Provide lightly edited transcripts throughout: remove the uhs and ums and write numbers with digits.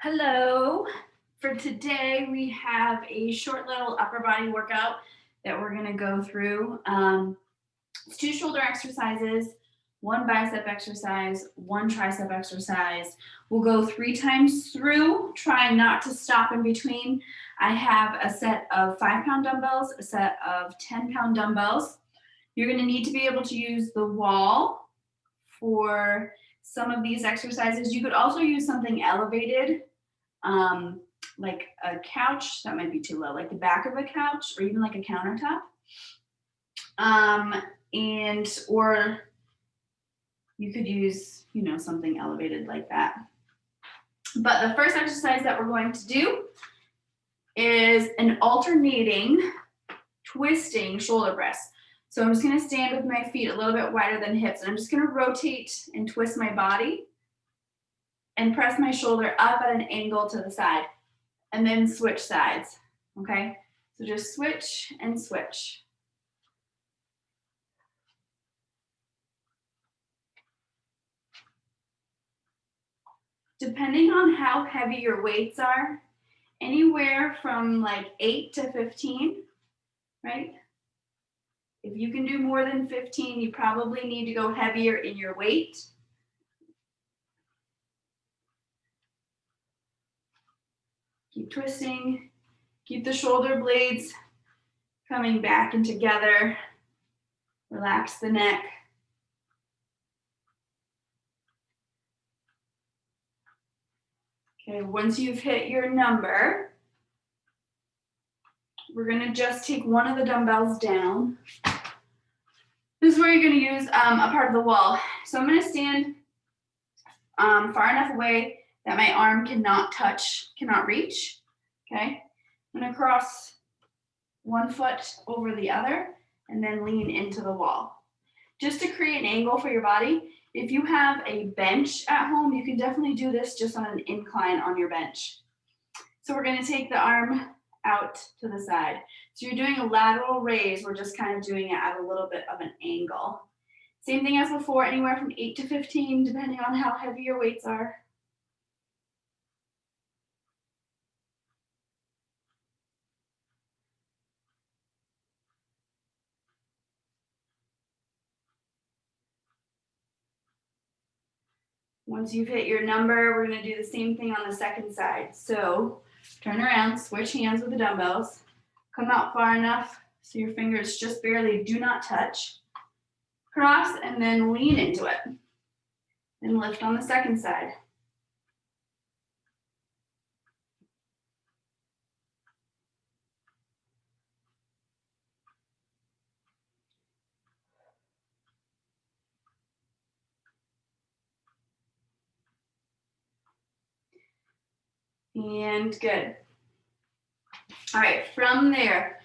Hello. For today, we have a short little upper body workout that we're going to go through. It's 2 shoulder exercises, 1 bicep exercise, 1 tricep exercise. We'll go 3 times through, trying not to stop in between. I have a set of 5-pound dumbbells, a set of 10-pound dumbbells. You're going to need to be able to use the wall for some of these exercises. You could also use something elevated, like a couch. That might be too low, like the back of a couch or even like a countertop. Or you could use, something elevated like that. But the first exercise that we're going to do is an alternating twisting shoulder press. So I'm just going to stand with my feet a little bit wider than hips, and I'm just going to rotate and twist my body and press my shoulder up at an angle to the side, and then switch sides, okay? So just switch and switch. Depending on how heavy your weights are, anywhere from like 8 to 15, right? If you can do more than 15, you probably need to go heavier in your weight. Keep twisting, keep the shoulder blades coming back and together. Relax the neck. Okay, once you've hit your number, we're gonna just take one of the dumbbells down. This is where you're gonna use a part of the wall. So I'm gonna stand far enough away that my arm cannot reach, okay? I'm gonna cross one foot over the other and then lean into the wall. Just to create an angle for your body. If you have a bench at home, you can definitely do this just on an incline on your bench. So we're gonna take the arm out to the side. So you're doing a lateral raise. We're just kind of doing it at a little bit of an angle. Same thing as before, anywhere from 8 to 15, depending on how heavy your weights are. Once you've hit your number, we're gonna do the same thing on the second side. So turn around, switch hands with the dumbbells, come out far enough so your fingers just barely do not touch. Cross and then lean into it. Then lift on the second side. And good. All right, from there,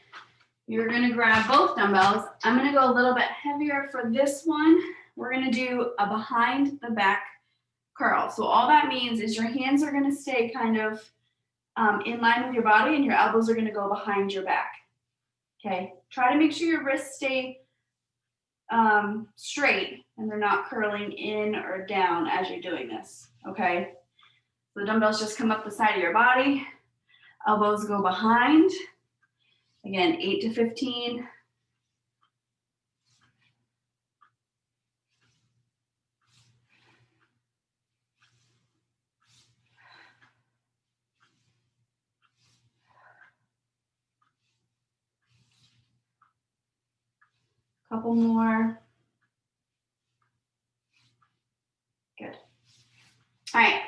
you're gonna grab both dumbbells. I'm gonna go a little bit heavier for this one. We're gonna do a behind the back curl. So all that means is your hands are gonna stay kind of in line with your body, and your elbows are gonna go behind your back. Okay, try to make sure your wrists stay straight and they're not curling in or down as you're doing this, okay? So the dumbbells just come up the side of your body, elbows go behind. Again, 8 to 15. Couple more. Good. All right,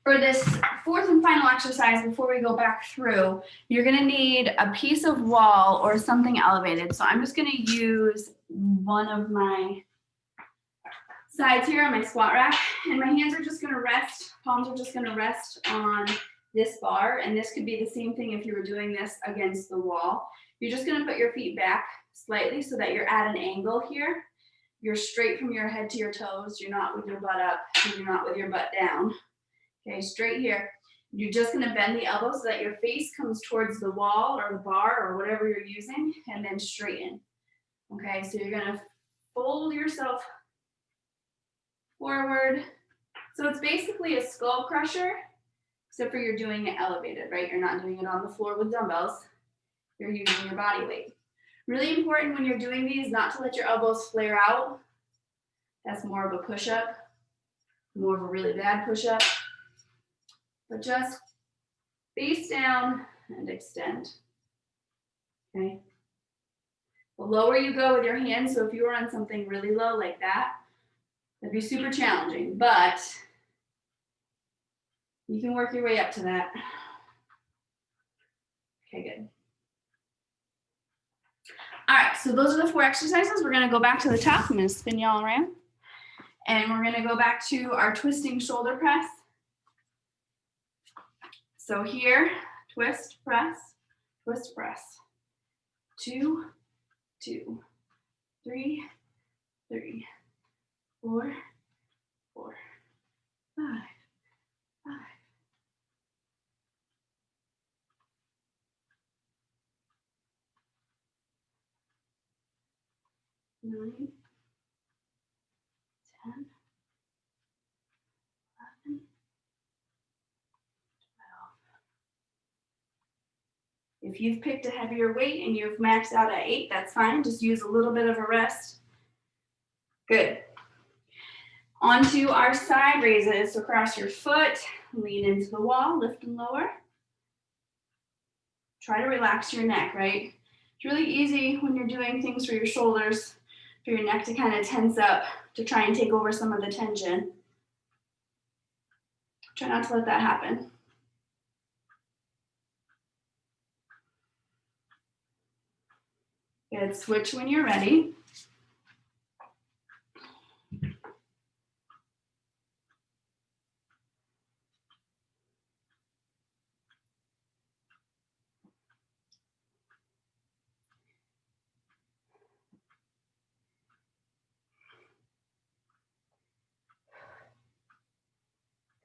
for this fourth and final exercise, before we go back through, you're gonna need a piece of wall or something elevated. So I'm just gonna use one of my sides here on my squat rack, and my hands are just gonna rest, palms are just gonna rest on this bar, and this could be the same thing if you were doing this against the wall. You're just gonna put your feet back slightly so that you're at an angle here. You're straight from your head to your toes. You're not with your butt up, and you're not with your butt down. Okay, straight here. You're just gonna bend the elbows so that your face comes towards the wall or the bar or whatever you're using, and then straighten. Okay, so you're gonna fold yourself forward. So it's basically a skull crusher, except for you're doing it elevated, right? You're not doing it on the floor with dumbbells. You're using your body weight. Really important when you're doing these not to let your elbows flare out. That's more of a push-up, more of a really bad push-up. But just face down and extend, okay? The lower you go with your hands, so if you were on something really low like that, that'd be super challenging, but you can work your way up to that. Okay, good. All right, so those are the 4 exercises. We're gonna go back to the top. I'm gonna spin y'all around. And we're gonna go back to our twisting shoulder press. So here, twist, press, 2, 2, 3, 3, 4, 4, 5, 5. 9, 10, 11, 12. If you've picked a heavier weight and you've maxed out at 8, that's fine. Just use a little bit of a rest. Good. Onto our side raises. So cross your foot, lean into the wall, lift and lower. Try to relax your neck, right? It's really easy when you're doing things for your shoulders, for your neck to kind of tense up, to try and take over some of the tension. Try not to let that happen. Good, switch when you're ready.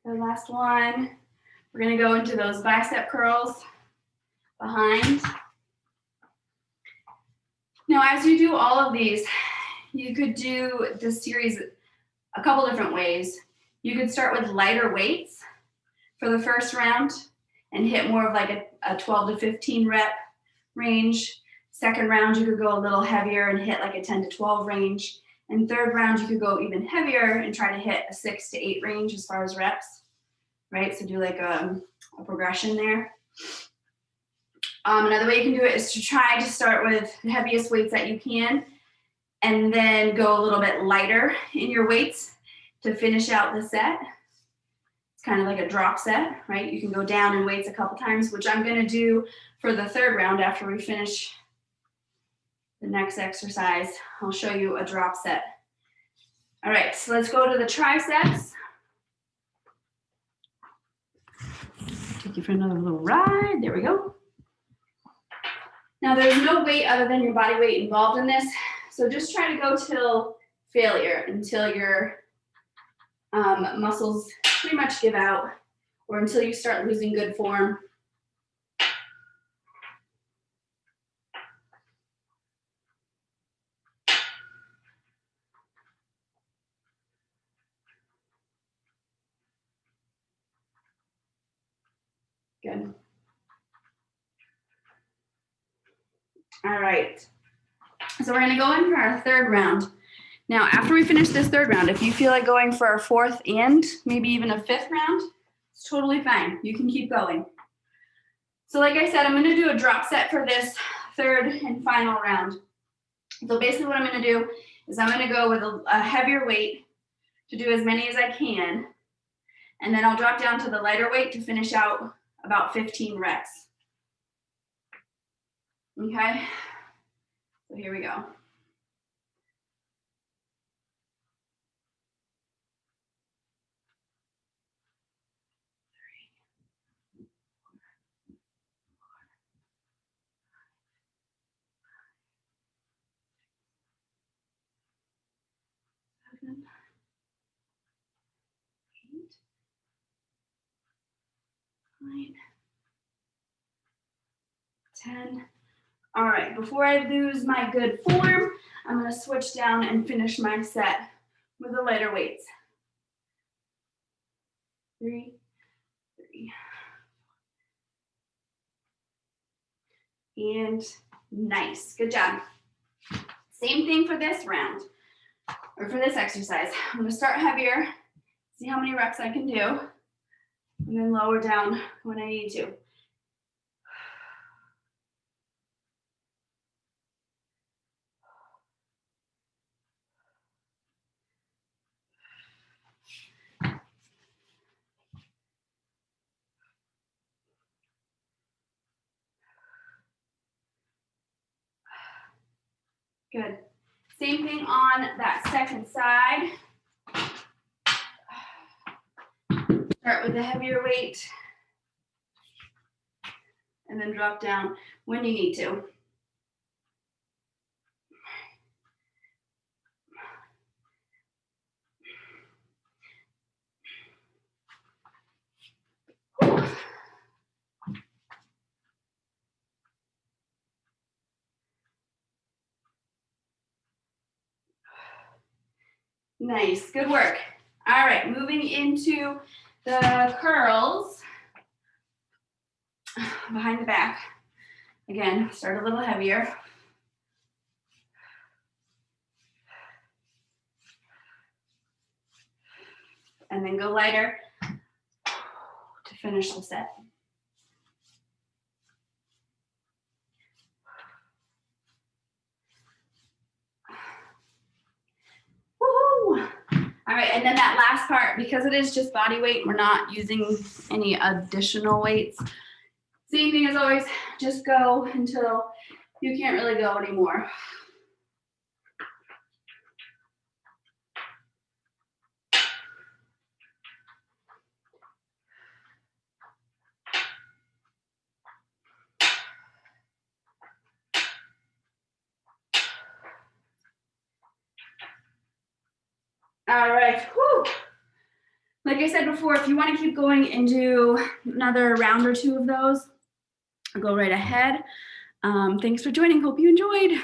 The last one, we're gonna go into those bicep curls behind. Now, as you do all of these, you could do this series a couple different ways. You could start with lighter weights for the first round and hit more of like a 12 to 15 rep range. Second round, you could go a little heavier and hit like a 10 to 12 range. And third round, you could go even heavier and try to hit a 6 to 8 range as far as reps, right? So do like a progression there. Another way you can do it is to try to start with the heaviest weights that you can and then go a little bit lighter in your weights to finish out the set. It's kind of like a drop set, right? You can go down in weights a couple times, which I'm gonna do for the third round after we finish the next exercise. I'll show you a drop set. All right, so let's go to the triceps. Take you for another little ride. There we go. Now there's no weight other than your body weight involved in this. So just try to go till failure, until your muscles pretty much give out or until you start losing good form. Good. All right. So we're going to go in for our third round. Now, after we finish this third round, if you feel like going for our fourth and maybe even a fifth round, it's totally fine. You can keep going. So like I said, I'm going to do a drop set for this third and final round. So basically what I'm going to do is I'm going to go with a heavier weight to do as many as I can. And then I'll drop down to the lighter weight to finish out about 15 reps. Okay, so here we go. Seven, 8, 9, 10. All right, before I lose my good form, I'm going to switch down and finish my set with the lighter weights. 3, 3, And nice, good job. Same thing for this round, or for this exercise. I'm gonna start heavier, see how many reps I can do, and then lower down when I need to. Good. Same thing on that second side. Start with the heavier weight and then drop down when you need to. Nice, good work. All right, moving into the curls behind the back. Again, start a little heavier. And then go lighter to finish the set. Woohoo! All right, and then that last part, because it is just body weight, we're not using any additional weights. Same thing as always, just go until you can't really go anymore. All right, whew. Like I said before, if you want to keep going into another round or two of those, go right ahead. Thanks for joining. Hope you enjoyed.